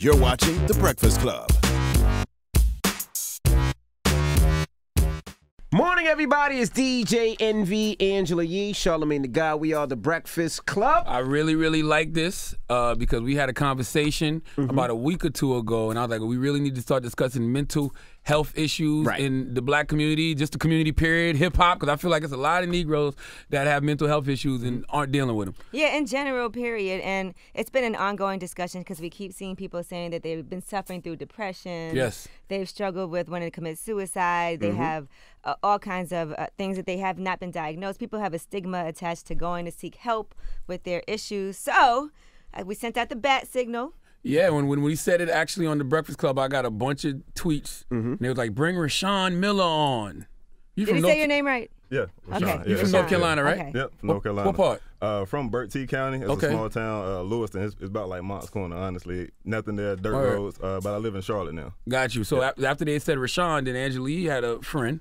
You're watching The Breakfast Club. Morning, everybody. It's DJ Envy, Angela Yee, Charlamagne the God. We are The Breakfast Club. I really like this because we had a conversation about a week or two ago, and I was like, we really need to start discussing mental health issues in the black community, just the community period, hip-hop, because I feel like it's a lot of Negroes that have mental health issues and aren't dealing with them. Yeah, in general, period. And it's been an ongoing discussion because we keep seeing people saying that they've been suffering through depression. Yes. They've struggled with wanting to commit suicide. They have all kinds of things that they have not been diagnosed. People have a stigma attached to going to seek help with their issues. So we sent out the bat signal. Yeah, when we said it actually on The Breakfast Club, I got a bunch of tweets, and they was like, bring Rwenshaun Miller on. Did he say your name right? Yeah. Okay. You from North Carolina, right? Okay. Yep, from North Carolina. What part? From Bertie County. It's a small town. Lewiston. It's about like Mott's Corner, honestly. Nothing there, dirt roads, but I live in Charlotte now. Got you. So after they said Rwenshaun, then Angela Yee had a friend.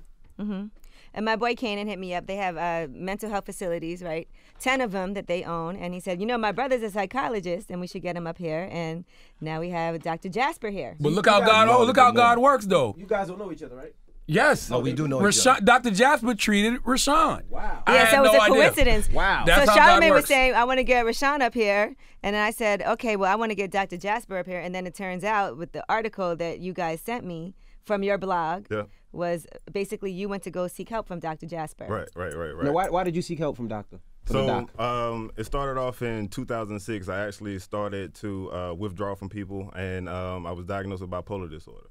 And my boy Kanan hit me up. They have mental health facilities, right? 10 of them that they own. And he said, you know, my brother's a psychologist, and we should get him up here. And now we have Dr. Jasper here. But look how God works, though. You guys don't know each other, right? Yes. No, we do know each other. Dr. Jasper treated Rwenshaun. Wow. Yeah, so it was a coincidence. Wow. That's so how God Charlamagne was works. saying, I want to get Rwenshaun up here. And then I said, okay, well, I want to get Dr. Jasper up here. And then it turns out with the article that you guys sent me from your blog was basically you went to go seek help from Dr. Jasper. Right. Now, why did you seek help from doctor? It started off in 2006. I actually started to withdraw from people, and I was diagnosed with bipolar disorder.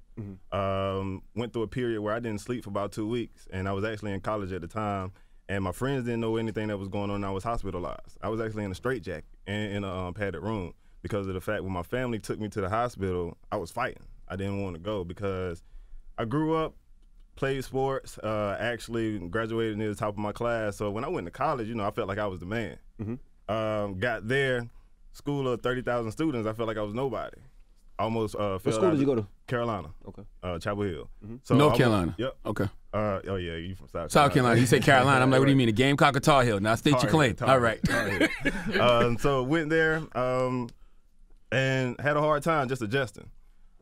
Went through a period where I didn't sleep for about 2 weeks, and I was actually in college at the time, and my friends didn't know anything that was going on, and I was hospitalized. I was actually in a straitjacket in a padded room because of the fact when my family took me to the hospital, I was fighting. I didn't want to go because I grew up, played sports, actually graduated near the top of my class. So when I went to college, you know, I felt like I was the man. Got there, school of 30,000 students, I felt like I was nobody. Almost What school did you go to? Carolina. Okay. Chapel Hill. So North Carolina. Yep. Okay. Oh yeah, you from South Carolina. You said Carolina. I'm like, what do you mean, a Gamecock or Tar Heel? Now state your claim. All right. So went there and had a hard time just adjusting.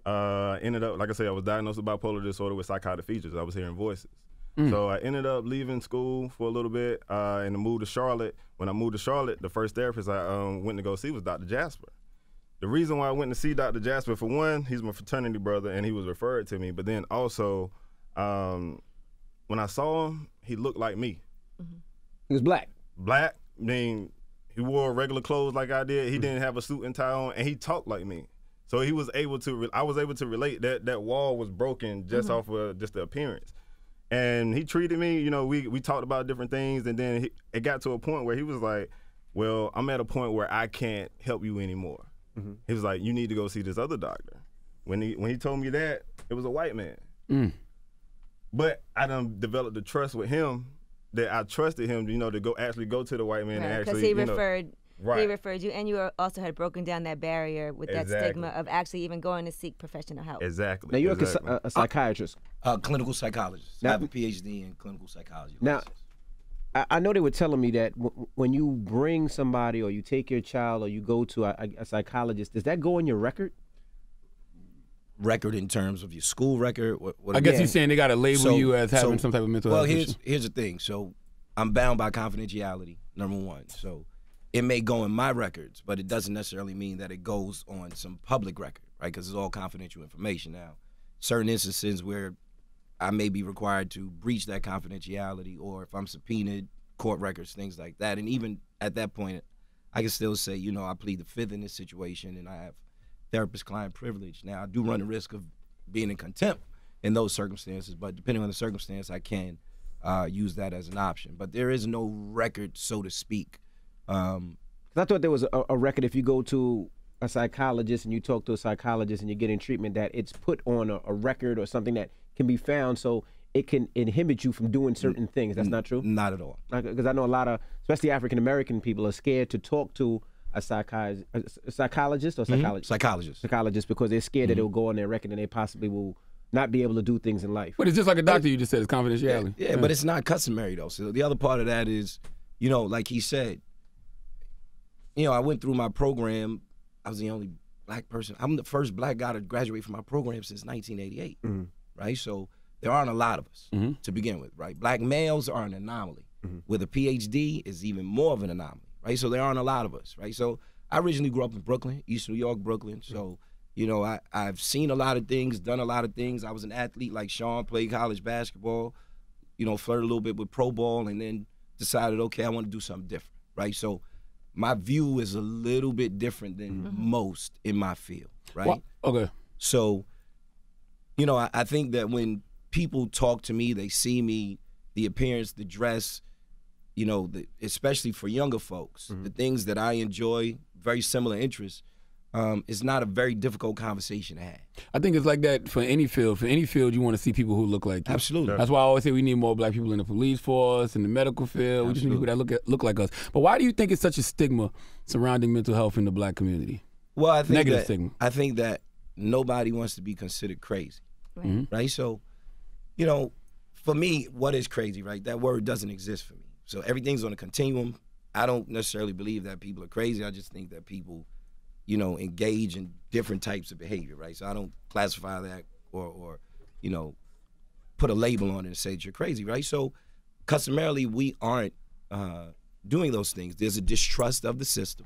Ended up, like I said, I was diagnosed with bipolar disorder with psychotic features. I was hearing voices. So I ended up leaving school for a little bit and moved to Charlotte. When I moved to Charlotte, the first therapist I went to go see was Dr. Jasper. The reason why I went to see Dr. Jasper, for one, he's my fraternity brother and he was referred to me, but then also when I saw him, he looked like me. He was black. Black, I mean, he wore regular clothes like I did. He didn't have a suit and tie on, and he talked like me. So he was able to. I was able to relate. That wall was broken just off of just the appearance, and he treated me. You know, we talked about different things, and then it got to a point where he was like, "Well, I'm at a point where I can't help you anymore." He was like, "You need to go see this other doctor." When he told me that, it was a white man, but I done developed a trust with him that I trusted him. You know, to actually go to the white man and actually because he referred. Right. He referred you, and you also had broken down that barrier with that stigma of actually even going to seek professional help. Exactly. Now, you're a psychiatrist. Clinical psychologist. I have a PhD in clinical psychology. Now, I know they were telling me that when you bring somebody or you take your child or you go to a psychologist, does that go on your record? Record in terms of your school record? I guess he's saying they got to label you as having some type of mental health issue. Well, here's the thing. So I'm bound by confidentiality, number one. So it may go in my records, but it doesn't necessarily mean that it goes on some public record, right? Because it's all confidential information. Now, certain instances where I may be required to breach that confidentiality, or if I'm subpoenaed, court records, things like that. And even at that point, I can still say, you know, I plead the fifth in this situation, and I have therapist-client privilege. Now, I do run the risk of being in contempt in those circumstances, but depending on the circumstance, I can use that as an option. But there is no record, so to speak. I thought there was a record if you go to a psychologist and you talk to a psychologist and you're getting treatment, that it's put on a record or something that can be found so it can inhibit you from doing certain things. That's not true? Not at all. Because I know a lot of, especially African-American people, are scared to talk to a psychologist or psychologist because they're scared that it will go on their record and they possibly will not be able to do things in life. But it's just like a doctor, you just said, it's confidentiality. Yeah, but it's not customary, though. So the other part of that is, you know, like he said, you know, I went through my program. I was the only black person. I'm the first black guy to graduate from my program since 1988, right? So there aren't a lot of us to begin with, right? Black males are an anomaly. With a PhD is even more of an anomaly, right? So there aren't a lot of us, right? So I originally grew up in Brooklyn, East New York, Brooklyn. So, you know, I've seen a lot of things, done a lot of things. I was an athlete like Sean, played college basketball, you know, flirted a little bit with pro ball, and then decided, okay, I want to do something different, right? So my view is a little bit different than most in my field, right? Well, okay. So, you know, I think that when people talk to me, they see me, the appearance, the dress, you know, especially for younger folks, the things that I enjoy, very similar interests, it's not a very difficult conversation to have. I think it's like that for any field. For any field, you want to see people who look like you. Absolutely. That's why I always say we need more black people in the police force, in the medical field. We just need people that look like us. But why do you think it's such a stigma surrounding mental health in the black community? Well, I think Negative stigma. I think that nobody wants to be considered crazy, right? So, you know, for me, what is crazy, right? That word doesn't exist for me. So everything's on a continuum. I don't necessarily believe that people are crazy. I just think that people, you know, engage in different types of behavior, right? So I don't classify that or you know, put a label on it and say that you're crazy, right? So customarily, we aren't doing those things. There's a distrust of the system,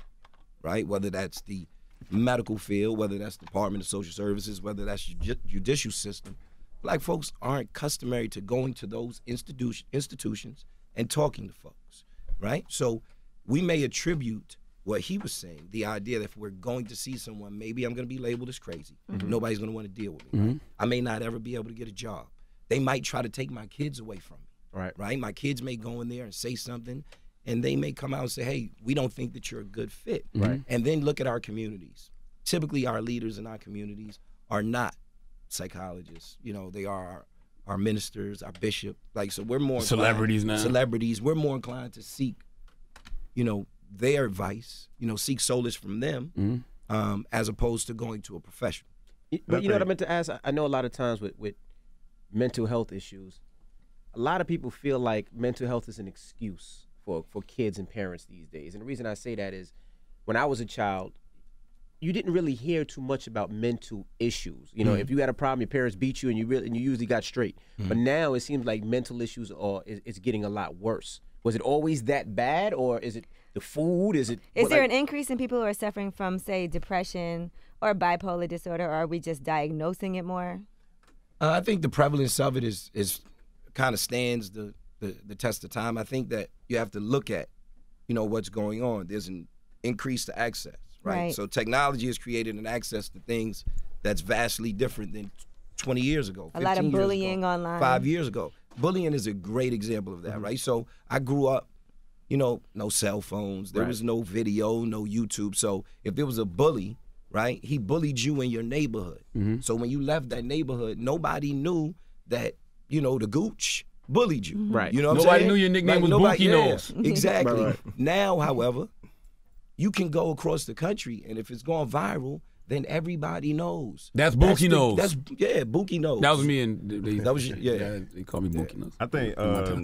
right? Whether that's the medical field, whether that's the Department of Social Services, whether that's judicial system. Black folks aren't customary to going to those institutions and talking to folks, right? So we may attribute what he was saying, the idea that if we're going to see someone, maybe I'm going to be labeled as crazy. Nobody's going to want to deal with me. Right? I may not ever be able to get a job. They might try to take my kids away from me. Right? My kids may go in there and say something, and they may come out and say, hey, we don't think that you're a good fit. And then look at our communities. Typically, our leaders in our communities are not psychologists. You know, they are our ministers, our bishop. Like, so we're more celebrities now. Celebrities. We're more inclined to seek, you know, their advice, you know, seek solace from them, as opposed to going to a professional. But you know what I meant to ask? I know a lot of times with mental health issues, a lot of people feel like mental health is an excuse for kids and parents these days. And the reason I say that is when I was a child, you didn't really hear too much about mental issues. You know, if you had a problem, your parents beat you and you usually got straight. But now it seems like mental issues is getting a lot worse. Was it always that bad, or is it the food? Is there an increase in people who are suffering from, say, depression or bipolar disorder, or are we just diagnosing it more? I think the prevalence of it is kind of stands the test of time. I think that you have to look at, you know, what's going on. There's an increase to access, right? So technology has created an access to things that's vastly different than 20 years ago. A lot of bullying online. 5 years ago. Bullying is a great example of that, right? So I grew up, you know, no cell phones. There was no video, no YouTube. So if there was a bully, right, he bullied you in your neighborhood. So when you left that neighborhood, nobody knew that, you know, the gooch bullied you. Right. You know what I'm Nobody saying? knew your nickname was Bookie Nose. Exactly. Now, however, you can go across the country, and if it's going viral, then everybody knows. That's Bookie Nose. Bookie Nose. That was me, and they called me Bookie Nose. I think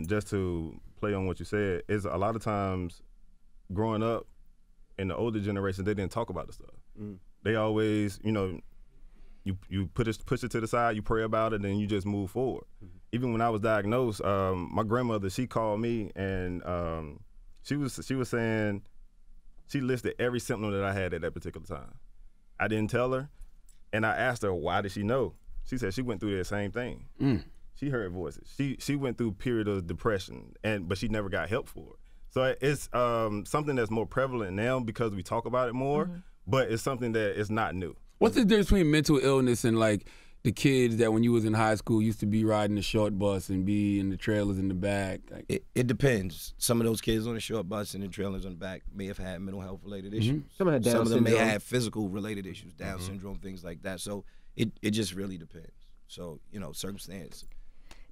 just to play on what you said, is a lot of times growing up in the older generation, they didn't talk about the stuff. They always, you know, you push it to the side, you pray about it, and you just move forward. Even when I was diagnosed, my grandmother, she called me, and she was saying she listed every symptom that I had at that particular time. I didn't tell her, and I asked her, why did she know? She said she went through that same thing. She heard voices. She went through a period of depression, but she never got help for it. So it's something that's more prevalent now because we talk about it more, but it's something that is not new. What's the difference between mental illness and like the kids that when you was in high school used to be riding the short bus and be in the trailers in the back? Like, it depends. Some of those kids on the short bus and the trailers on the back may have had mental health related issues. Some of them may have physical related issues, Down syndrome, things like that. So it just really depends. So, you know, circumstance.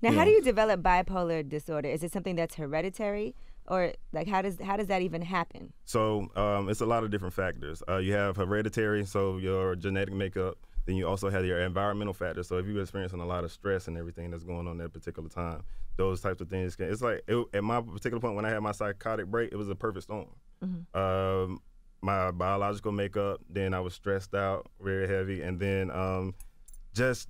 Now, how do you develop bipolar disorder? Is it something that's hereditary, or like how does that even happen? So it's a lot of different factors. You have hereditary, so your genetic makeup. Then you also have your environmental factors. So if you're experiencing a lot of stress and everything that's going on at a particular time, those types of things it's like at my particular point when I had my psychotic break, it was a perfect storm. my biological makeup. Then I was stressed out, very heavy, and then just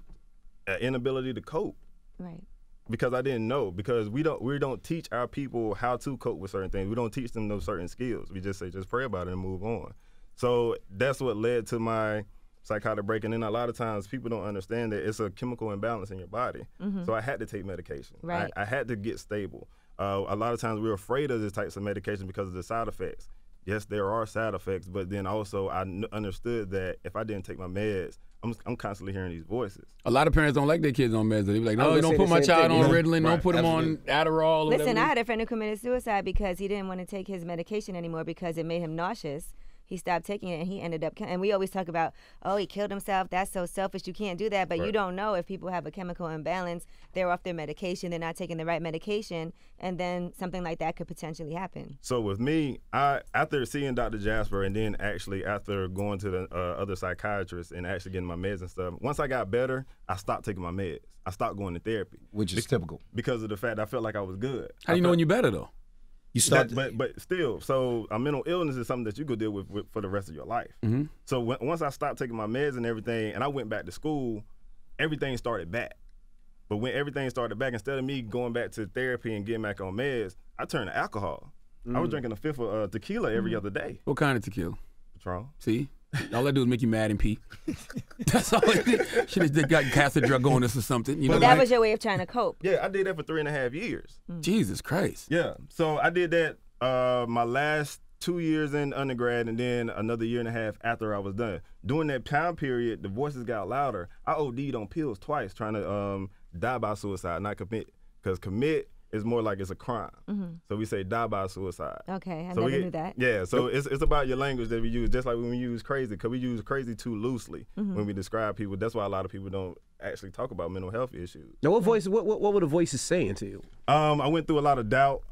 an inability to cope. Right. Because I didn't know. Because we don't teach our people how to cope with certain things. We don't teach them those certain skills. We just say just pray about it and move on. So that's what led to my psychotic break. And then a lot of times people don't understand that it's a chemical imbalance in your body. So I had to take medication. Right. I had to get stable. A lot of times we're afraid of these types of medication because of the side effects. Yes, there are side effects, but then also I understood that if I didn't take my meds, I'm constantly hearing these voices. A lot of parents don't like their kids on meds. They be like, I no, was don't gonna put say my the same child thing, on yeah. Ritalin, don't put him on Adderall. Or Listen, whatever. I had a friend who committed suicide because he didn't want to take his medication anymore because it made him nauseous. He stopped taking it, and he ended up. And we always talk about, oh, he killed himself. That's so selfish. You can't do that. But you don't know if people have a chemical imbalance. They're off their medication. They're not taking the right medication, and then something like that could potentially happen. So with me, after seeing Dr. Jasper, and then actually after going to the other psychiatrists and actually getting my meds and stuff, once I got better, I stopped taking my meds. I stopped going to therapy, which is typical because of the fact I felt like I was good. How do you know when you're better though? You start, but still, so a mental illness is something that you could deal with for the rest of your life. So once I stopped taking my meds and everything, and I went back to school, everything started back. But when everything started back, instead of me going back to therapy and getting back on meds, I turned to alcohol. I was drinking a fifth of tequila every other day. What kind of tequila? Patron. See? All I do is make you mad and pee. That's all it is. Should have got cast a drug on us or something. You know, But that was your way of trying to cope. Yeah, I did that for 3.5 years. Jesus Christ. Yeah, so I did that my last 2 years in undergrad, and then another 1.5 years after I was done. During that time period, the voices got louder. I OD'd on pills twice, trying to die by suicide, not commit. Because commit is more like it's a crime. So we say die by suicide. Okay, I So never knew that. Yeah, so it's about your language that we use, just like when we use crazy, because we use crazy too loosely when we describe people. That's why a lot of people don't actually talk about mental health issues. Now, what were the voices saying to you? I went through a lot of doubt,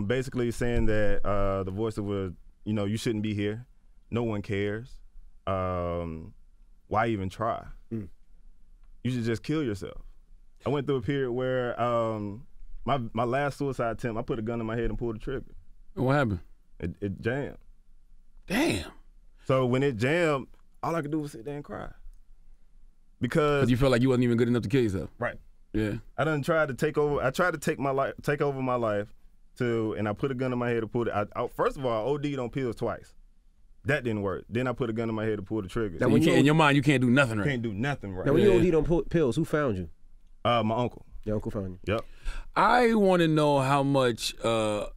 basically saying that the voices were, you shouldn't be here. No one cares. Why even try? You should just kill yourself. I went through a period where my last suicide attempt, I put a gun in my head and pulled the trigger. And what happened? It jammed. Damn. So when it jammed, all I could do was sit there and cry. Because you felt like you wasn't even good enough to kill yourself. Right. Yeah. I done tried to take over. I tried to take over my life, and I put a gun in my head to pull it. First of all, I OD'd on pills twice. That didn't work. Then I put a gun in my head to pull the trigger. So in your mind, you can't do nothing right. Can't do nothing right. Now, when you OD'd on pills, who found you? My uncle. Your uncle found you. Yep. I want to know how much. So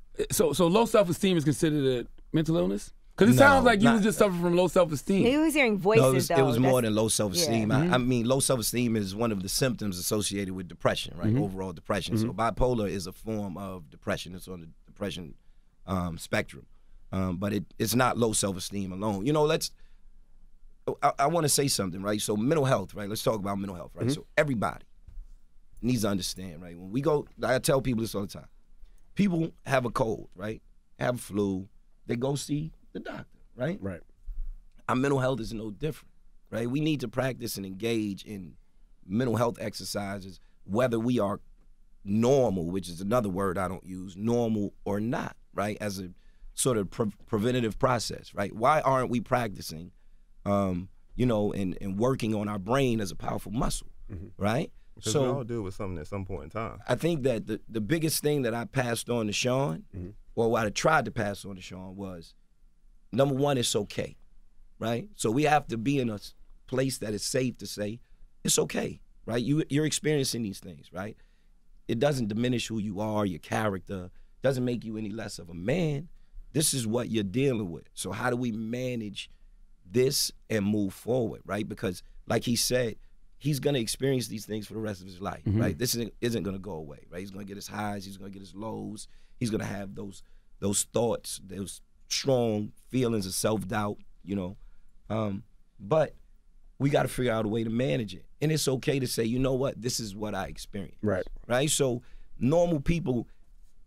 low self-esteem is considered a mental illness? Because it sounds like you was just suffering from low self-esteem. He was hearing voices, it was more than low self-esteem. Yeah. I mean, low self-esteem is one of the symptoms associated with depression, right? Overall depression. So bipolar is a form of depression. It's on the depression spectrum. But it's not low self-esteem alone. I want to say something, right? So mental health, right? Let's talk about mental health, right? So everybody needs to understand, right? When we go, I tell people this all the time. People have a cold, right? Have a flu. They go see the doctor, right? Right. Our mental health is no different, right? We need to practice and engage in mental health exercises, whether we are normal, which is another word I don't use, normal or not, right? As a sort of preventative process, right? Why aren't we practicing, and working on our brain as a powerful muscle, right? Because we all deal with something at some point in time. I think that the biggest thing that I passed on to Sean, or what I tried to pass on to Sean was, number one, it's okay, right? So we have to be in a place that is safe to say, it's okay, right? You're experiencing these things, right? It doesn't diminish who you are, your character, doesn't make you any less of a man. This is what you're dealing with. So how do we manage this and move forward, right? Because like he said, he's going to experience these things for the rest of his life, right? This isn't going to go away, right? He's going to get his highs, he's going to get his lows. He's going to have those thoughts, those strong feelings of self-doubt, but we got to figure out a way to manage it. And it's okay to say, you know what, this is what I experienced. Right? So normal people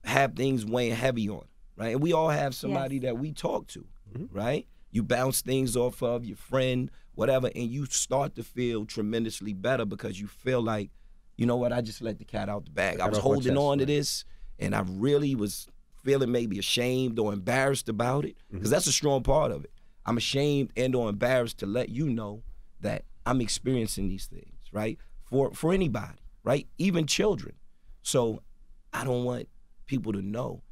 have things weighing heavy on them, right? And we all have somebody that we talk to, right? You bounce things off of your friend, whatever, and you start to feel tremendously better because you feel like, you know what, I just let the cat out the bag. I was holding on to this, and I really was feeling maybe ashamed or embarrassed about it, because that's a strong part of it. I'm ashamed and or embarrassed to let you know that I'm experiencing these things, right? For anybody, right? Even children. So I don't want people to know.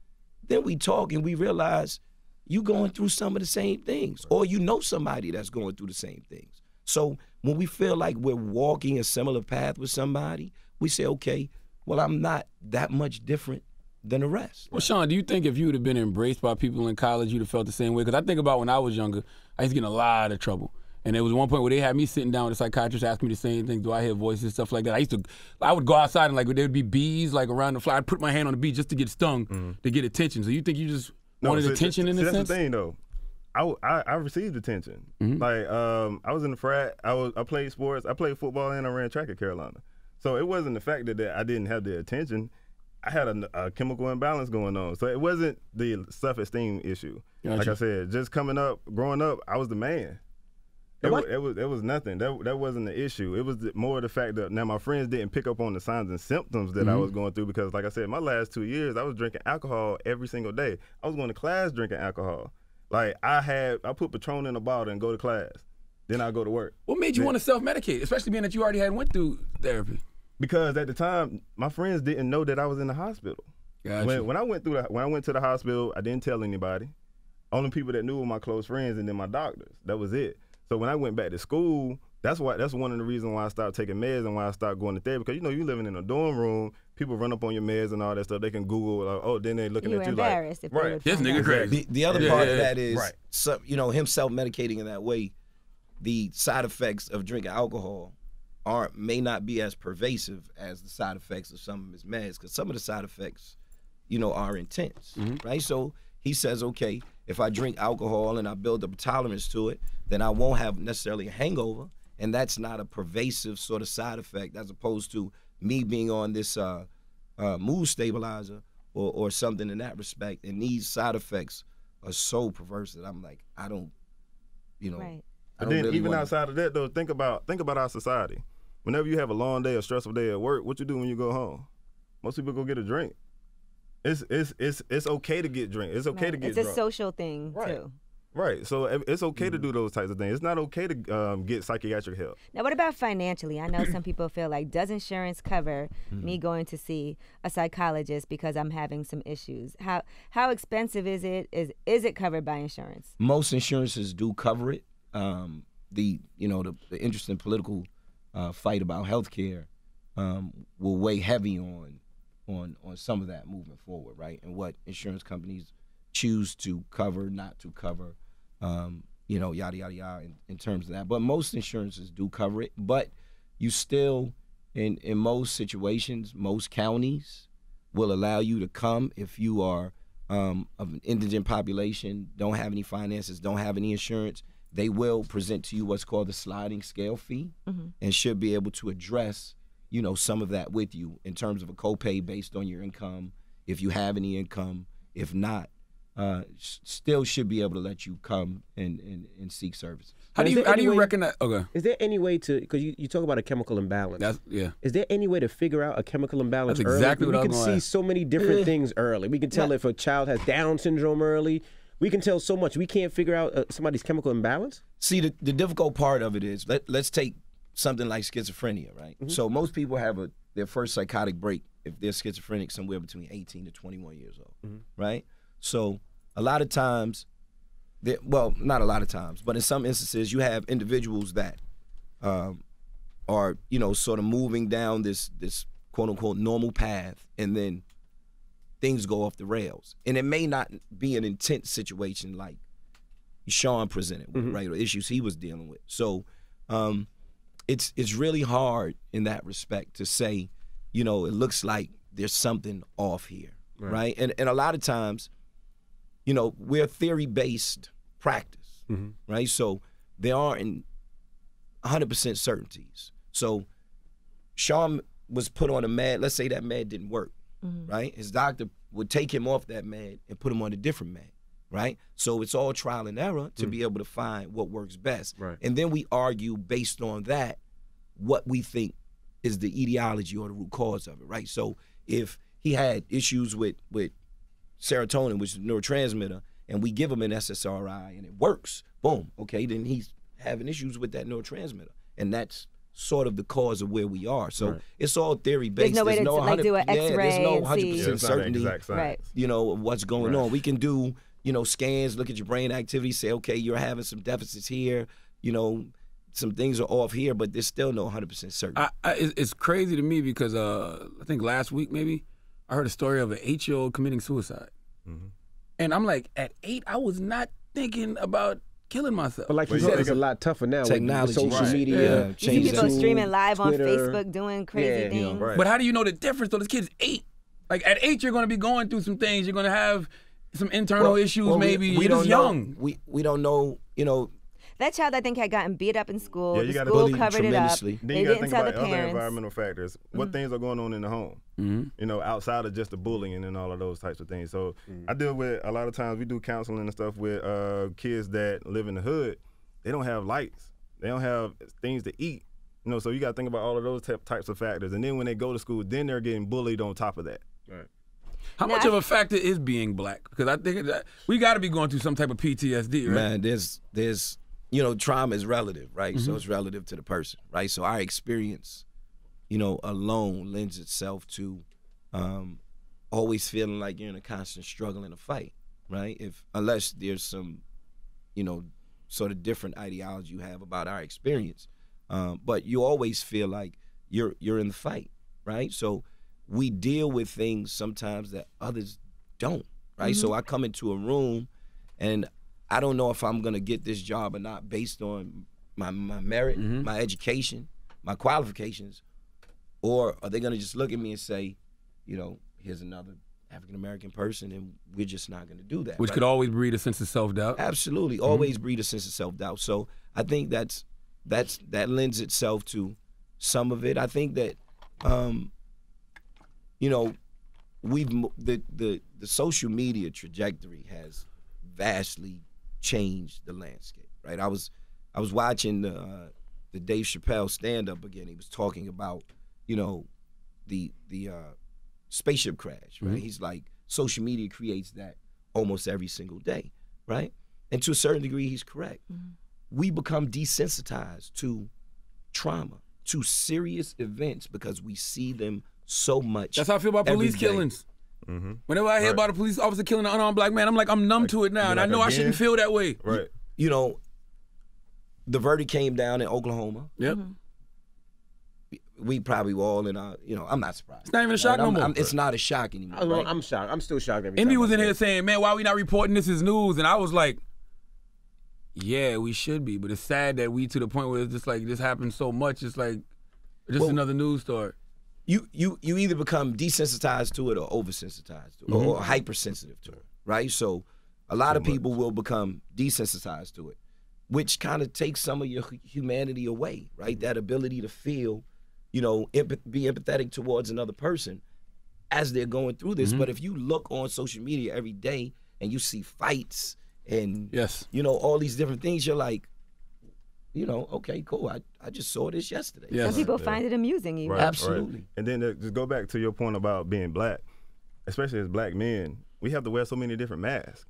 Then we talk and we realize you going through some of the same things, or you know somebody that's going through the same things. So when we feel like we're walking a similar path with somebody, we say, okay, well, I'm not that much different than the rest. Well, Shaun, do you think if you would have been embraced by people in college, you'd have felt the same way? Because I think about when I was younger, I used to get in a lot of trouble. And there was one point where they had me sitting down with a psychiatrist asking me the same thing. Do I hear voices, stuff like that? I would go outside and like there would be bees like around the fly. I'd put my hand on the bee just to get stung to get attention. So you think you just wanted attention in a sense? That's the thing though. I received attention. Like I was in the frat. I played sports. I played football and I ran track at Carolina. So it wasn't the fact that I didn't have the attention. I had a chemical imbalance going on. So it wasn't the self-esteem issue. Gotcha. Like I said, just growing up, I was the man. It was nothing. That wasn't the issue. It was more the fact that now my friends didn't pick up on the signs and symptoms that I was going through because, like I said, my last 2 years, I was drinking alcohol every single day. I was going to class drinking alcohol. Like I put Patron in a bottle and go to class. Then I go to work. What made you want to self-medicate, especially being that you already went through therapy? Because at the time, my friends didn't know that I was in the hospital. Gotcha. When I went to the hospital, I didn't tell anybody. Only people that knew were my close friends and then my doctors. That was it. So when I went back to school, that's one of the reasons why I stopped taking meds and why I stopped going to therapy. Because you living in a dorm room, people run up on your meds and all that stuff. They can Google, like, then they're looking at you like, right, this nigga crazy. The other part of that is, him self-medicating in that way. The side effects of drinking alcohol may not be as pervasive as the side effects of some of his meds, because some of the side effects, are intense, right? So he says, okay, if I drink alcohol and I build up a tolerance to it, then I won't have necessarily a hangover, and that's not a pervasive sort of side effect as opposed to me being on this mood stabilizer or something in that respect. And these side effects are so perverse that I'm like, I don't, Right. But then even outside of that though, think about our society. Whenever you have a long day, a stressful day at work, what you do when you go home? Most people go get a drink. It's okay to get drink. It's okay to get drunk. It's a social thing too. Right. So it's okay to do those types of things. It's not okay to get psychiatric help. Now, what about financially? I know some people feel like, does insurance cover me going to see a psychologist because I'm having some issues? How expensive is it? Is it covered by insurance? Most insurances do cover it. The interesting political fight about healthcare will weigh heavy on some of that moving forward, right? And what insurance companies choose to cover, not to cover, yada, yada, yada, in terms of that. But most insurances do cover it. But you still, in most situations, most counties will allow you to come if you are of an indigent population, don't have any finances, don't have any insurance. They will present to you what's called the sliding scale fee and should be able to address, some of that with you in terms of a copay based on your income, if you have any income. If not, still should be able to let you come and seek services. How do you recognize? Okay. Is there any way to, because you talk about a chemical imbalance. Is there any way to figure out a chemical imbalance That's exactly early? What we can see so many different things early. We can tell if a child has Down syndrome early. We can tell so much. We can't figure out somebody's chemical imbalance? See, the difficult part of it is, let's take something like schizophrenia, right? So most people have their first psychotic break if they're schizophrenic somewhere between 18 to 21 years old, right? So a lot of times, not a lot of times, but in some instances, you have individuals that are, sort of moving down this quote-unquote normal path, and then things go off the rails. And it may not be an intense situation like Shaun presented with, right, or issues he was dealing with. So it's really hard in that respect to say, it looks like there's something off here, right? And a lot of times, we're theory-based practice, right? So there aren't 100% certainties. So Shaun was put on a med, let's say that med didn't work. Right? His doctor would take him off that med and put him on a different med, right? So it's all trial and error to be able to find what works best. Right. And then we argue based on that what we think is the etiology or the root cause of it, right? So if he had issues with serotonin, which is a neurotransmitter, and we give him an SSRI and it works, Boom. Okay, then he's having issues with that neurotransmitter, and that's sort of the cause of where we are. So it's all theory based. There's no way to like do an X-ray there's no and 100% certainty. Right. You know what's going on. We can do scans, look at your brain activity, say okay, you're having some deficits here. Some things are off here, but there's still no 100% certainty. It's crazy to me because I think last week maybe I heard a story of an 8-year-old committing suicide, and I'm like, at 8, I was not thinking about killing myself. But like you said, it's a lot tougher now. Technology, with social media. You see people streaming live Twitter, on Facebook doing crazy things. But how do you know the difference? Though this kid's 8. Like at 8, you're going to be going through some things. You're going to have some internal issues. Maybe you're just young. We don't know. That child, I think, had gotten beat up in school. Yeah, you the gotta school bully covered it up. Then They you got to didn't think tell about the other parents. environmental factors. What things are going on in the home? Outside of just the bullying and all of those types of things. So I deal with, a lot of times we do counseling and stuff with kids that live in the hood. They don't have lights. They don't have things to eat. So you got to think about all of those types of factors. And then when they go to school, then they're getting bullied on top of that. Right. How much of a factor is being black? Because I think that we got to be going through some type of PTSD, right? Man, there's trauma is relative, right? So it's relative to the person, right? So our experience, alone lends itself to always feeling like you're in a constant struggle and a fight, right? Unless there's some, sort of different ideology you have about our experience, but you always feel like you're in the fight, right? So we deal with things sometimes that others don't, right? So I come into a room and I don't know if I'm gonna get this job or not based on my merit, my education, my qualifications, or are they gonna just look at me and say, here's another African-American person and we're just not gonna do that. Which could always breed a sense of self-doubt. Absolutely, always breed a sense of self-doubt. So I think that lends itself to some of it. I think that, the social media trajectory has vastly changed the landscape, right? I was watching the Dave Chappelle stand-up again. He was talking about, the spaceship crash, right? He's like, social media creates that almost every single day, right? And to a certain degree, he's correct. We become desensitized to trauma, to serious events because we see them so much. That's how I feel about police killings. Whenever I hear about a police officer killing an unarmed black man, I'm like, I'm numb to it now, and I know I shouldn't feel that way. Right. The verdict came down in Oklahoma. Yep. We probably were all in our, I'm not surprised. It's not even a shock no more. It's not a shock anymore. Right? I'm shocked. I'm still shocked every Indy time. was in here saying, man, why are we not reporting this as news? And I was like, yeah, we should be. But it's sad that we to the point where it's just like, this happens so much. It's like, just another news story. You either become desensitized to it or oversensitized to it, or hypersensitive to it, right? So a lot of people will become desensitized to it, which kind of takes some of your humanity away, right? That ability to feel, be empathetic towards another person as they're going through this. But if you look on social media every day and you see fights and all these different things, you're like, okay, cool. I just saw this yesterday. Some people find it amusing even. Right, Absolutely. Right. And then just go back to your point about being black, especially as black men, we have to wear so many different masks.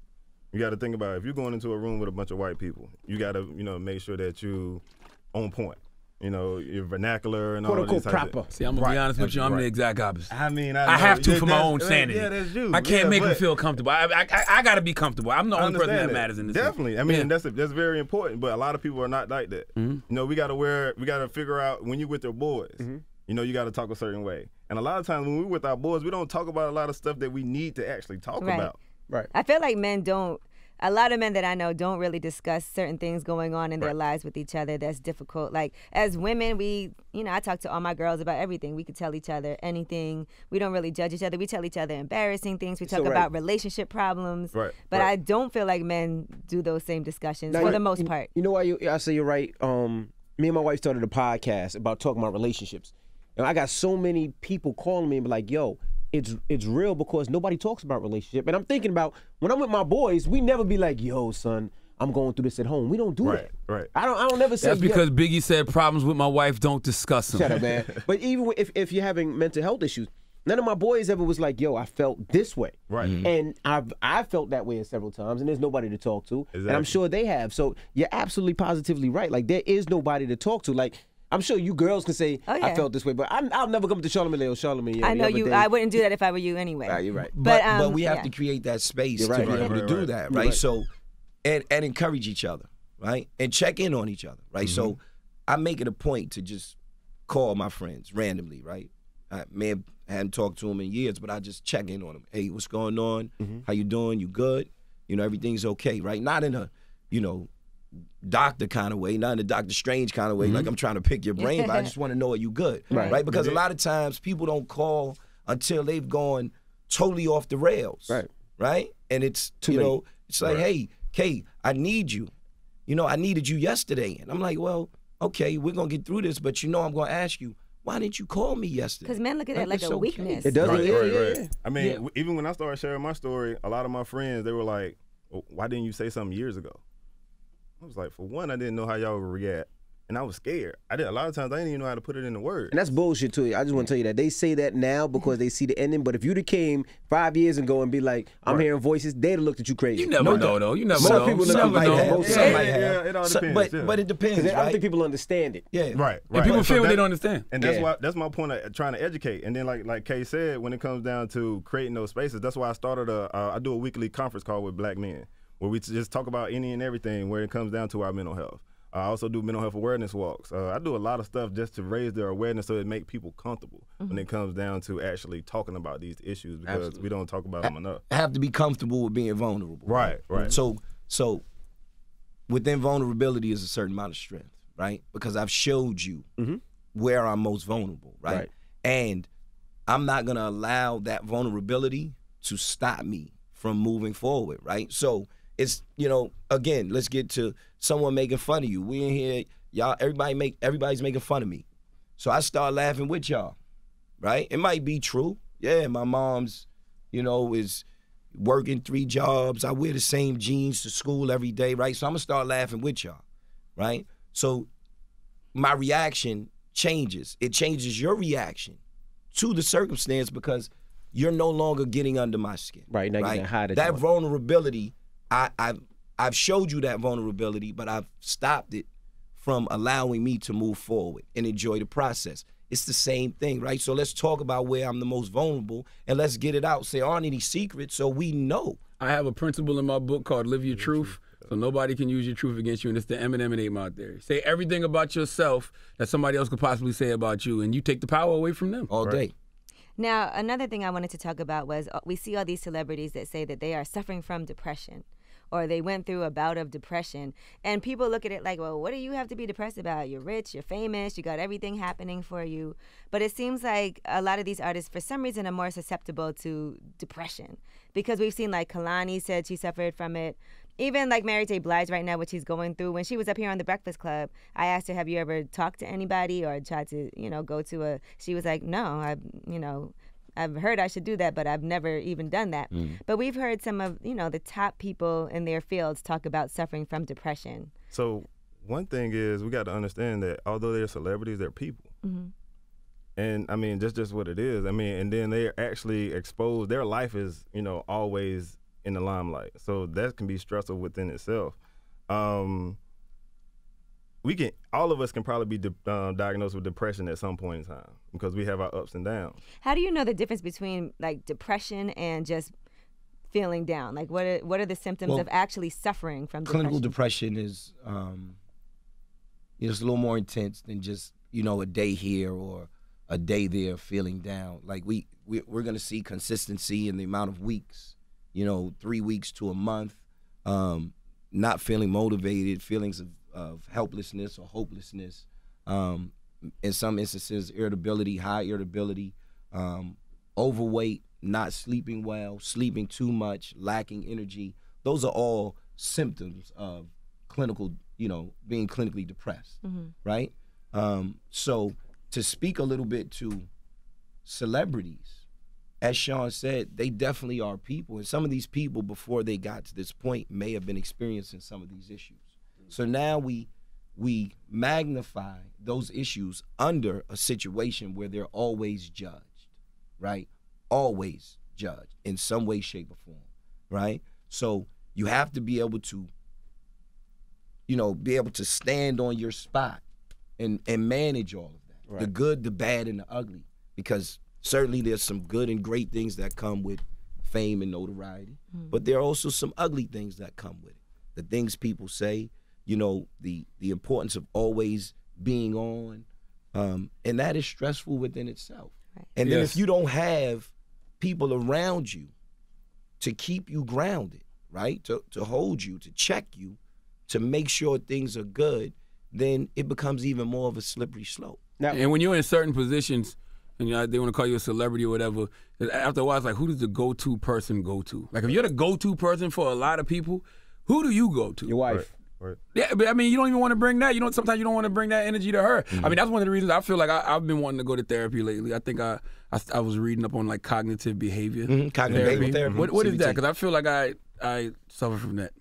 You got to think about, if you're going into a room with a bunch of white people, you got to, make sure that you on point. Your vernacular and all of these proper. See, I'm gonna be honest with you. I'm the exact opposite. I mean, I have to for my own sanity. Yeah, that's you. I can't make them feel comfortable. I got to be comfortable. I'm the only person that matters in this. Definitely. Thing. I mean, that's very important. But a lot of people are not like that. We got to figure out when you're with your boys. You got to talk a certain way. And a lot of times when we're with our boys, we don't talk about a lot of stuff that we need to actually talk about. Right. I feel like a lot of men that I know don't really discuss certain things going on in their lives with each other. That's difficult. Like, as women, I talk to all my girls about everything. We could tell each other anything. We don't really judge each other. We tell each other embarrassing things. We talk about relationship problems. Right. But I don't feel like men do those same discussions for the most part. You know why I say you're right? Me and my wife started a podcast about talking about relationships. And I got so many people calling me and be like, yo, it's real because nobody talks about relationship. And I'm thinking about, when I'm with my boys, we never be like, yo, son, I'm going through this at home. We don't do that. Right. I don't never say. That's because Biggie said problems with my wife don't discuss them. Shut up, man. But even if you're having mental health issues, None of my boys ever was like, yo, I felt this way. Right. And I've felt that way several times, and there's nobody to talk to. Exactly. And I'm sure they have. So you're absolutely positively right. Like, there is nobody to talk to. Like, I'm sure you girls can say, I felt this way, but I'll never come to Charlamagne and Charlamagne. I know you. I wouldn't do that if I were you anyway. Right, you're right. But we have to create that space to be able to do that, right? So, and encourage each other, right? And check in on each other, right? So I make it a point to just call my friends randomly, right? I hadn't talked to them in years, but I just check in on them. Hey, what's going on? How you doing? You good? You know, everything's okay, right? Not in a, you know, doctor kind of way, not in a Dr. Strange kind of way, like I'm trying to pick your brain, but I just want to know are you good, right? Because a lot of times people don't call until they've gone totally off the rails, right? And it's, you know, it's like, hey, Kay, I need you. You know, I needed you yesterday. And I'm like, well, okay, we're going to get through this, but you know I'm going to ask you, why didn't you call me yesterday? Because men look at it like a weakness. It does. Right. I mean, even when I started sharing my story, a lot of my friends, they were like, well, why didn't you say something years ago? I was like, for one, I didn't know how y'all would react. And I was scared. A lot of times I didn't even know how to put it into words. And that's bullshit too. I just want to tell you that they say that now because they see the ending. But if you'd have came 5 years ago and be like, I'm hearing voices, they'd have looked at you crazy. You never know, though. You never know. Some people never know. Yeah, it all depends. But it depends, right? I don't think people understand it. Yeah. Right. And people feel they don't understand. And that's why that's my point of trying to educate. And then like Kay said, when it comes down to creating those spaces, that's why I started I do a weekly conference call with black men where we just talk about any and everything where it comes down to our mental health. I also do mental health awareness walks. I do a lot of stuff just to raise their awareness so it make people comfortable when it comes down to actually talking about these issues because we don't talk about them enough. Have to be comfortable with being vulnerable. Right. So within vulnerability is a certain amount of strength, right? Because I've showed you where I'm most vulnerable, right? And I'm not going to allow that vulnerability to stop me from moving forward, right? So it's, you know, again, let's get to someone making fun of you. We in here, y'all, everybody's making fun of me. So I start laughing with y'all, right? It might be true. Yeah, my mom's, you know, is working 3 jobs. I wear the same jeans to school every day, right? So I'm gonna start laughing with y'all, right? So my reaction changes. It changes your reaction to the circumstance because you're no longer getting under my skin. Right, now you're hide that vulnerability, I've showed you that vulnerability, but I've stopped it from allowing me to move forward and enjoy the process. It's the same thing, right? So let's talk about where I'm the most vulnerable and let's get it out. Say, aren't any secrets so we know. I have a principle in my book called Live Your Truth, so nobody can use your truth against you, and it's the Eminem and 8 Mile theory. Say everything about yourself that somebody else could possibly say about you, and you take the power away from them. All day. Now, another thing I wanted to talk about was we see all these celebrities that say that they are suffering from depression or they went through a bout of depression. And people look at it like, well, what do you have to be depressed about? You're rich, you're famous, you got everything happening for you. But it seems like a lot of these artists, for some reason, are more susceptible to depression. Because we've seen, like, Kalani said she suffered from it. Even like Mary J. Blige right now, what she's going through. When she was up here on The Breakfast Club, I asked her, have you ever talked to anybody or tried to, go to a... She was like, no, I've heard I should do that, but I've never even done that. But we've heard some of, the top people in their fields talk about suffering from depression. So one thing is we got to understand that although they're celebrities, they're people. And I mean, just what it is. I mean, and then they're actually exposed. Their life is, always in the limelight. So that can be stressful within itself. All of us can probably be diagnosed with depression at some point in time because we have our ups and downs. How do you know the difference between like depression and just feeling down? Like what are the symptoms of actually suffering from depression? Clinical depression is it's a little more intense than just, a day here or a day there feeling down. Like we're going to see consistency in the amount of weeks, 3 weeks to a month, not feeling motivated, feelings of helplessness or hopelessness, in some instances irritability, high irritability, overweight, not sleeping well, sleeping too much, lacking energy. Those are all symptoms of clinical, being clinically depressed, right? So to speak a little bit to celebrities, as Sean said, they definitely are people, and some of these people before they got to this point may have been experiencing some of these issues. So now we magnify those issues under a situation where they're always judged, right? always judged in some way, shape, or form, right? So you have to be able to, be able to stand on your spot and manage all of that, right. The good, the bad, and the ugly, because certainly there's some good and great things that come with fame and notoriety, but there are also some ugly things that come with it. The things people say, the importance of always being on, and that is stressful within itself. Right. And then if you don't have people around you to keep you grounded, right, to hold you, to check you, to make sure things are good, then it becomes even more of a slippery slope. Now, and when you're in certain positions, and they want to call you a celebrity or whatever, after a while, it's like, who does the go-to person go to? Like, if you're the go-to person for a lot of people, who do you go to? Your wife. Right. Yeah, but I mean, you don't even want to bring that. Sometimes you don't want to bring that energy to her. I mean, that's one of the reasons I feel like I've been wanting to go to therapy lately. I think I was reading up on like cognitive behavior. Cognitive behavioral therapy. What is that? Because I feel like I suffer from that.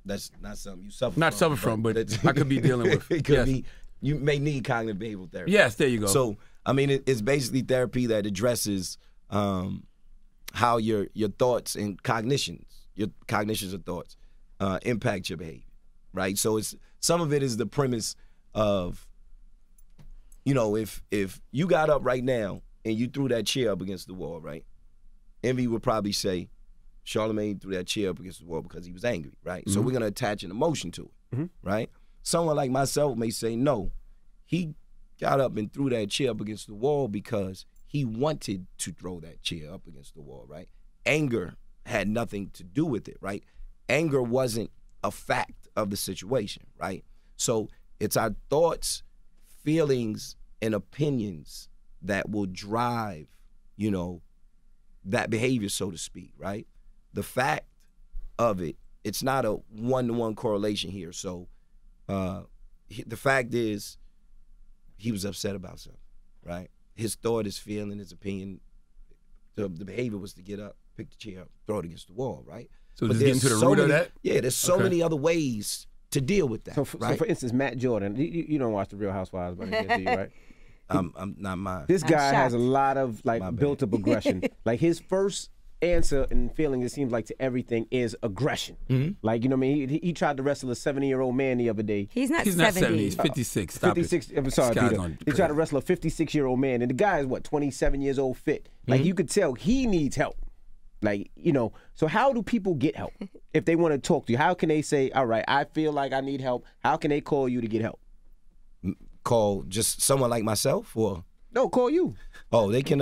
That's not something you suffer not from. suffer from, but I could be dealing with. It could be. You may need cognitive behavioral therapy. Yes, there you go. So, I mean, it's basically therapy that addresses how your thoughts and your cognitions of thoughts impact your behavior, right? So some of it is the premise of, if you got up right now and you threw that chair up against the wall, right? Envy would probably say, Charlamagne threw that chair up against the wall because he was angry, right? So we're going to attach an emotion to it, right? Someone like myself may say, no, he got up and threw that chair up against the wall because he wanted to throw that chair up against the wall, right? Anger had nothing to do with it, right? Anger wasn't a fact of the situation, right? So it's our thoughts, feelings, and opinions that will drive, that behavior, so to speak, right? The fact of it, it's not a one-to-one correlation here. So the fact is, he was upset about something, right? His thought, his feeling, his opinion, the behavior was to get up, pick the chair up, throw it against the wall, right? So just getting to the root of that? Yeah, there's so many other ways to deal with that, So right? for instance, Matt Jordan, you don't watch The Real Housewives, but I get to you, right? I'm not mine. This guy shocked. has a lot of built-up aggression. Like his first answer and feeling, it seems like, to everything is aggression. Like, what I mean? He tried to wrestle a 70-year-old man the other day. He's not He's 70. not 70. He's 56. Stop 56. it. I'm sorry, This guy's Peter. going He tried to wrestle a 56-year-old man, and the guy is 27 years old, fit. Like you could tell he needs help. Like, so how do people get help if they want to talk to you? How can they say, all right, I feel like I need help? How can they call you to get help? Call just someone like myself, or? No, call you. Oh, they can.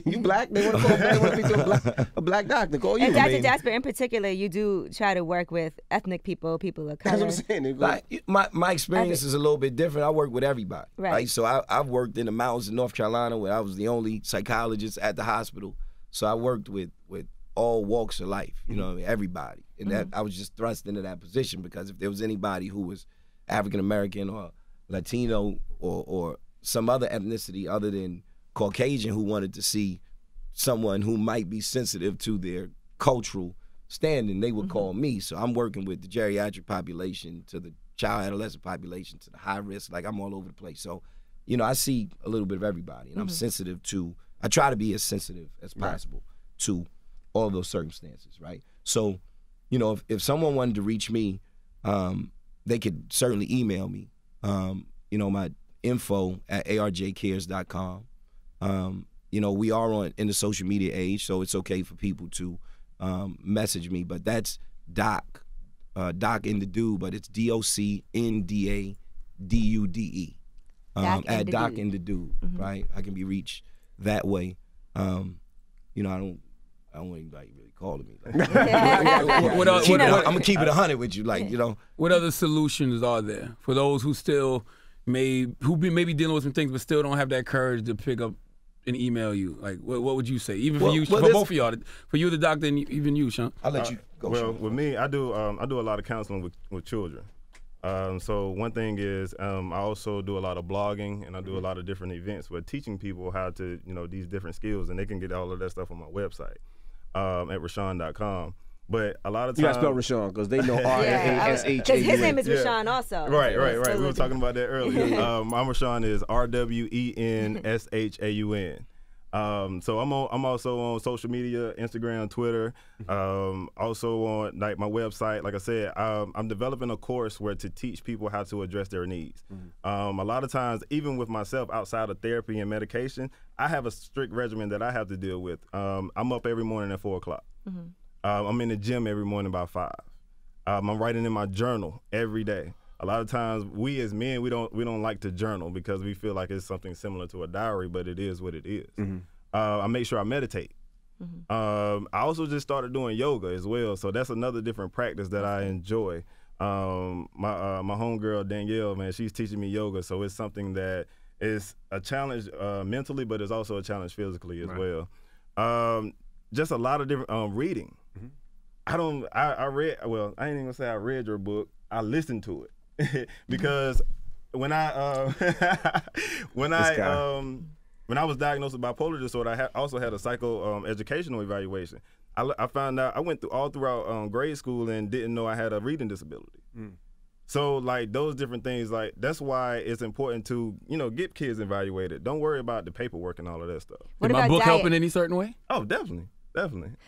You black? They want to call. They want to speak to a black doctor. Call you. And Dr. Jasper, in particular, you do try to work with ethnic people of color. That's what I'm saying. Like, my experience is a little bit different. I work with everybody, right? So I've worked in the mountains in North Carolina where I was the only psychologist at the hospital. So I worked with all walks of life, everybody. And that I was just thrust into that position because if there was anybody who was African American or Latino or some other ethnicity other than Caucasian who wanted to see someone who might be sensitive to their cultural standing, they would call me. So I'm working with the geriatric population to the child adolescent population to the high risk. Like, I'm all over the place. So, I see a little bit of everybody, and I'm sensitive to, I try to be as sensitive as possible to all those circumstances, right? So, if someone wanted to reach me, they could certainly email me. My info at arjcares.com. We are in the social media age, so it's okay for people to message me, but that's Doc in the Dude, but it's DOCNDADUDE at Doc in the Dude, right? I can be reached that way. I don't want anybody really calling me. Like, I'm gonna keep it 100 with you, What other solutions are there for those who still may be dealing with some things but still don't have that courage to pick up and email you? Like, what would you say? Even for you, for both of y'all, for you, the doctor, and even you, Sean. I'll let you go. Well, Sean. with me, I do a lot of counseling with children. So one thing is I also do a lot of blogging, and I do a lot of different events where teaching people how to, these different skills, and they can get all of that stuff on my website at Rwenshaun.com. But a lot of times, you gotta spell Rwenshaun because they know R-N-A-S-H-A-U-N. Because his name is Rwenshaun also. Right. We were talking about that earlier. My Rwenshaun is Rwenshaun. So I'm also on social media, Instagram, Twitter, also on like my website. Like I said, I'm developing a course where to teach people how to address their needs. A lot of times, even with myself outside of therapy and medication, I have a strict regimen that I have to deal with. I'm up every morning at 4 o'clock. I'm in the gym every morning by 5. I'm writing in my journal every day. A lot of times, we as men, we don't like to journal because we feel like it's something similar to a diary, but it is what it is. I make sure I meditate. I also just started doing yoga as well, so that's another different practice that I enjoy. My homegirl Danielle, man, she's teaching me yoga, so it's something that is a challenge mentally, but it's also a challenge physically as well. Just a lot of different reading. I read. Well, I ain't even gonna say I read your book. I listened to it. Because when I when I was diagnosed with bipolar disorder, I also had a psycho-educational evaluation. I found out I went throughout grade school and didn't know I had a reading disability. So like those different things, like that's why it's important to get kids evaluated. Don't worry about the paperwork and all of that stuff. What Did my about book diet? help in any certain way? Oh, definitely.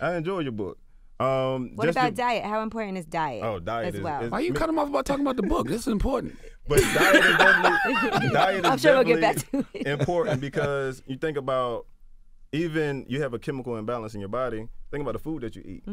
I enjoy your book. What about diet? How important is diet? Oh, diet as well. is Why you cut him off about talking about the book? This is important. But diet is definitely, I'm sure we'll get back to it. important because you think about even you have a chemical imbalance in your body. Think about the food that you eat.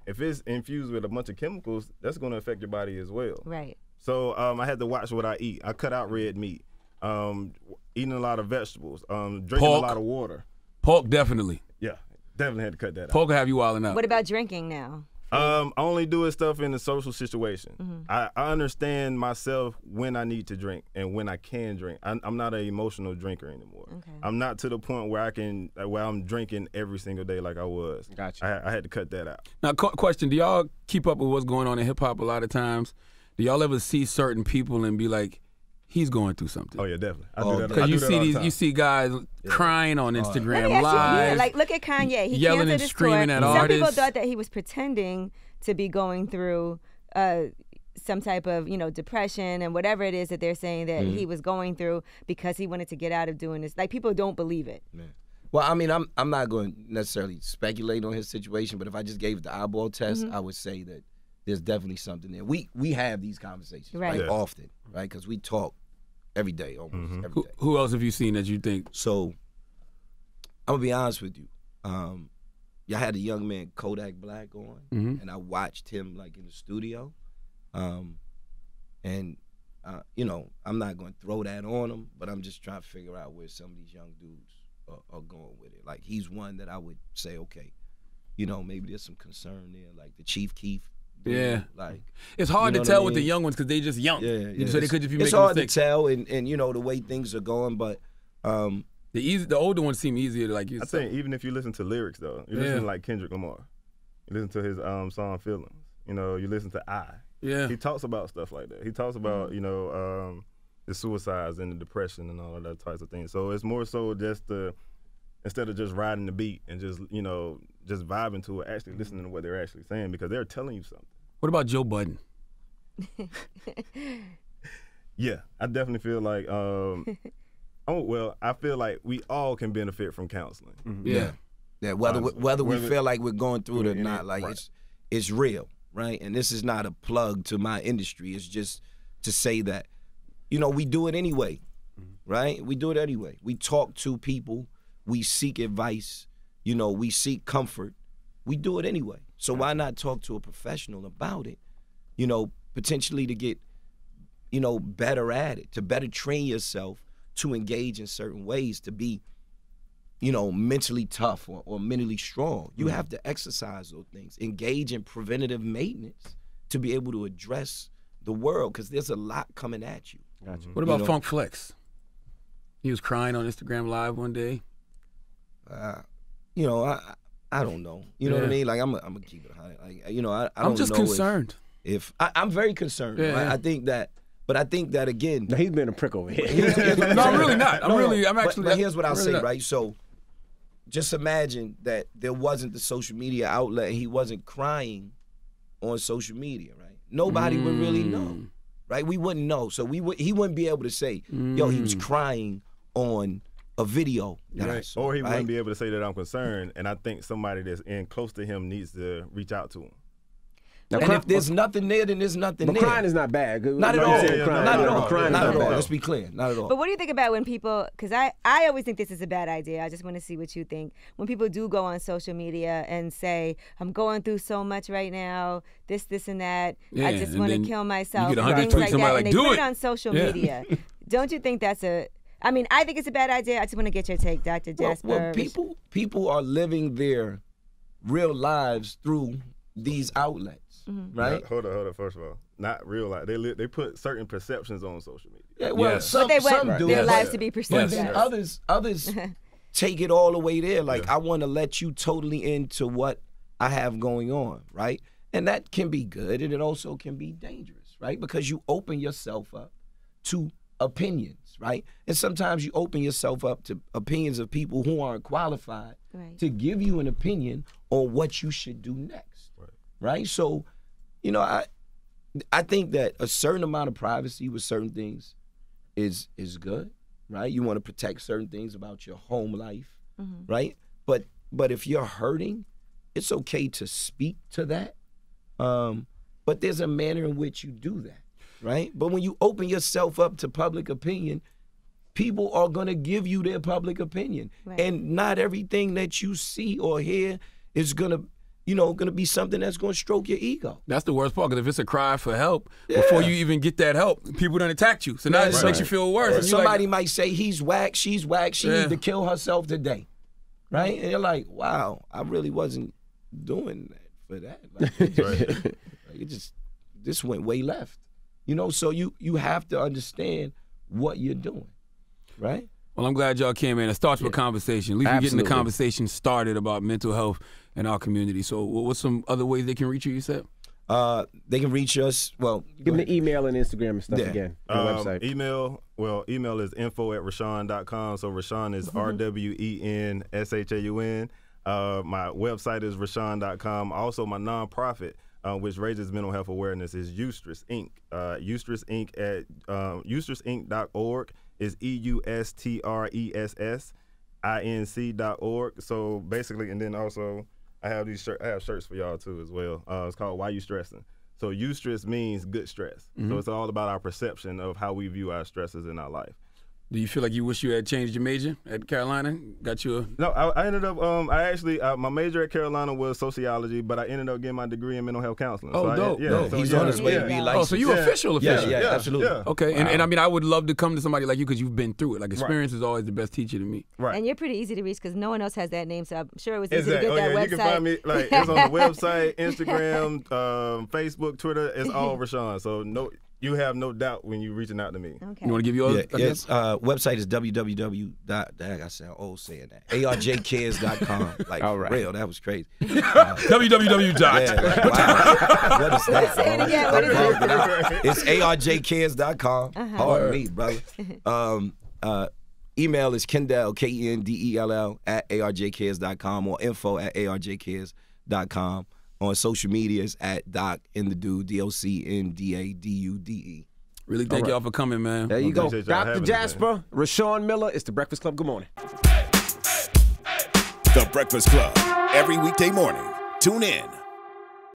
If it's infused with a bunch of chemicals, that's going to affect your body as well. Right. So I had to watch what I eat. I cut out red meat, eating a lot of vegetables, drinking Pork. a lot of water. Pork, definitely. Yeah, definitely had to cut that out. Pork will have you wilding out. What about drinking now? I only do stuff in a social situation. I understand myself when I need to drink and when I can drink. I'm not an emotional drinker anymore. Okay. I'm not to the point where I'm drinking every single day like I was. Gotcha. I had to cut that out. Now, question: do y'all keep up with what's going on in hip hop a lot of times? Do y'all ever see certain people and be like, he's going through something? Oh yeah, definitely. I do that. Because you I do that all the time. you see guys crying on Instagram Let me ask you, Live, like look at Kanye. He yelling canceled and his screaming tour. at Some people artists. thought that he was pretending to be going through some type of depression and whatever it is that they're saying that he was going through because he wanted to get out of doing this. Like people don't believe it. Well, I mean, I'm not going to necessarily speculate on his situation, but if I just gave the eyeball test, I would say that there's definitely something there. We have these conversations Right. Yeah. often, right? Because we talk every day, almost every day. Who else have you seen that you think? So I'm gonna be honest with you. Y'all had a young man, Kodak Black, on, and I watched him like in the studio, and I'm not gonna throw that on him, but I'm just trying to figure out where some of these young dudes are going with it. Like he's one that I would say, okay, maybe there's some concern there, like the Chief Keef. Yeah, like it's hard to tell with the young ones because they just young. Yeah. So they could just be making It's hard mistakes. to tell, and the way things are going, but. The older ones seem easier to like you. I think even if you listen to lyrics though, you listen to like Kendrick Lamar, you listen to his song "Feelings." You listen to I. Yeah. He talks about stuff like that. He talks about the suicides and the depression and all of that types of things. So it's more so just instead of just riding the beat and just just vibing to it, actually listening to what they're actually saying because they're telling you something. What about Joe Budden? Yeah, I definitely feel like. I feel like we all can benefit from counseling. Yeah. Yeah, whether we feel like we're going through it or Yeah, not, like right. it's real, right? And this is not a plug to my industry. It's just to say that, we do it anyway, right? We do it anyway. We talk to people. We seek advice. We seek comfort. We do it anyway. So why not talk to a professional about it? Potentially to get, better at it, to better train yourself to engage in certain ways, to be, mentally tough or mentally strong. You have to exercise those things, engage in preventative maintenance to be able to address the world because there's a lot coming at you. Gotcha. What about Funk Flex? He was crying on Instagram Live one day. I don't know. You know what I mean? Like I'm gonna keep it high. Like I don't I'm just know concerned. If I'm very concerned. Yeah, Right? yeah. I think that again. Now, he's been a prick over here. No, I'm really not. I'm actually. But here's what I'll really say, not. right? So, just imagine that there wasn't the social media outlet. He wasn't crying on social media, right? Nobody would really know, right? We wouldn't know. So he wouldn't be able to say, "Yo, he was crying on a video that I saw. Or he right? wouldn't be able to say that I'm concerned, and I think somebody that's in close to him needs to reach out to him. Now, And if there's nothing there, then there's nothing but there. crying is not bad. Not at all. Not at all. Crying is Not at all. bad. Let's be clear. Not at all. But what do you think about when people, because I always think this is a bad idea. I just want to see what you think. When people do go on social media and say, I'm going through so much right now, this, and that. Yeah, I just and want to then kill myself. you get and 100 things tweets, like somebody that, like, and they "Do put it." it on social Yeah. media. Don't you think that's I mean, I think it's a bad idea. I just want to get your take, Dr. Jasper. Well, people are living their real lives through these outlets. Right? Hold on. First of all, not real life. They put certain perceptions on social media. Yeah, well, Yes. some, But they want some do. their but- lives to be But perceived. then as. others take it all the way there. Like, I want to let you totally into what I have going on, right? And that can be good, and it also can be dangerous, right? Because you open yourself up to opinions, right? And sometimes you open yourself up to opinions of people who aren't qualified Right. to give you an opinion on what you should do next, right? So, you know, I think that a certain amount of privacy with certain things is good, right? You want to protect certain things about your home life, right? But if you're hurting, it's okay to speak to that. But there's a manner in which you do that, right? But when you open yourself up to public opinion, people are going to give you their public opinion. Right. And not everything that you see or hear is going to be something that's going to stroke your ego. That's the worst part, because if it's a cry for help, before you even get that help, people done attacked you. So now it just makes you feel worse. Or And you're somebody like, might say, he's whack, she's whack, she need to kill herself today, right? And you're like, wow, I really wasn't doing that for that. Like, this went way left. So you have to understand what you're doing, right? Well, I'm glad y'all came in. It starts with conversation. At least we're getting the Absolutely. conversation started about mental health in our community. So what's some other ways they can reach you said? They can reach us, well, Give them the email and Instagram and stuff again. The website. Email is info@Rwenshaun.com. So Rwenshaun is RWENSHAUN. My website is Rwenshaun.com. Also, my nonprofit, which raises mental health awareness, is Eustress Inc. Eustress Inc. at EustressInc.org is EUSTRESSINC.org. So basically, and then also I have I have shirts for y'all too as well. It's called Why You Stressing. So eustress means good stress. So it's all about our perception of how we view our stresses in our life. Do you feel like you wish you had changed your major at Carolina? Got you a... No, I ended up, my major at Carolina was sociology, but I ended up getting my degree in mental health counseling. Oh, so dope, dope. He's on his way to be licensed. Oh, so you official? Yeah, absolutely. Yeah. Okay, and I mean, I would love to come to somebody like you because you've been through it. Like, experience is always the best teacher to me. Right. And you're pretty easy to reach because no one else has that name, so I'm sure it was easy Exactly. to get that website. You can find me, like, it's on the website, Instagram, Facebook, Twitter. It's all Rwenshaun. So you have no doubt when you're reaching out to me. Okay. You want to give yours? Yes. Website is arjcares.com. Like, All right. real, that was crazy. www. Yeah, wow. What is that? Say it again. What is it? It's arjcares.com. Pardon me, brother. Email is Kendall, KENDELL, @arjcares.com or info@arjcares.com. On social medias at Doc in the Dude, DOCNDADUDE. Really thank y'all for coming, man. There you go. Appreciate y'all Dr. having us, Jasper, Rwenshaun Miller. It's The Breakfast Club. Good morning. The Breakfast Club. Every weekday morning. Tune in